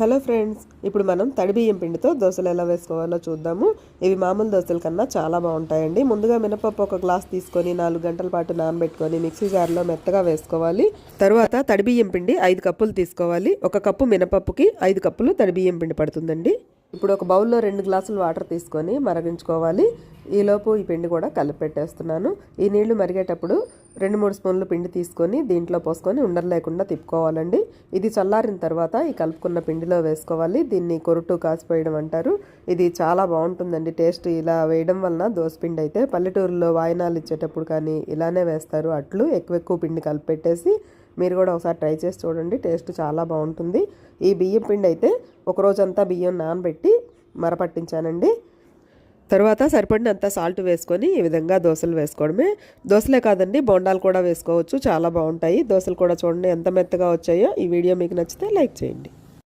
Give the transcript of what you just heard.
Hello friends, ఇప్పుడు మనం తడి బియ్యం పిండితో దోశలు ఎలా వేసుకోవాలో చూద్దాము. ఇవి మామూలు దోశల కన్నా చాలా బాగుంటాయండి. ముందుగా మినపప్పు ఒక గ్లాస్ తీసుకొని 4 గంటల పాటు నానబెట్టుకొని మిక్సీ జార్లో మెత్తగా వేసుకోవాలి. తర్వాత తడి బియ్యం పిండి 5 కప్పులు తీసుకోవాలి. 1 కప్పు మినపప్పుకి 5 కప్పులు తడి బియ్యం పిండి పడుతుందండి. ఇప్పుడు ఒక బౌల్లో 2 గ్లాసులు వాటర్ తీసుకొని మరిగించుకోవాలి. ఈలోపు ఈ పిండి కూడా కలిపి పెట్టేస్తున్నాను. ఈ నీళ్లు మరిగేటప్పుడు 2-3 స్పూన్లు పిండి తీసుకొని దీంట్లో పోసుకొని ఉండలు లేకుండా తిప్పుకోవాలండి. ఇది చల్లారిన తర్వాత ఈ కలుపుకున్న పిండిలో వేసుకోవాలి. దీన్ని కొరుటు కాసిపోయడం అంటారు. ఇది చాలా బాగుంటుందండి టేస్ట్. ఇలా వేయడం వలన దోసపిండి అయితే పల్లెటూరులో వాయినాలు ఇచ్చేటప్పుడు కానీ ఇలానే వేస్తారు. అట్లు ఎక్కువ పిండి కలిపి పెట్టేసి మీరు కూడా ఒకసారి ట్రై చేసి చూడండి. టేస్ట్ చాలా బాగుంటుంది. ఈ బియ్యం పిండి అయితే ఒక రోజంతా బియ్యం నానబెట్టి మరపట్టించానండి. తర్వాత సరిపడినంత సాల్ట్ వేసుకొని ఈ విధంగా దోశలు వేసుకోవడమే. దోశలే కాదండి, బోండాలు కూడా వేసుకోవచ్చు. చాలా బాగుంటాయి. దోశలు కూడా చూడండి ఎంత మెత్తగా వచ్చాయో. ఈ వీడియో మీకు నచ్చితే లైక్ చేయండి.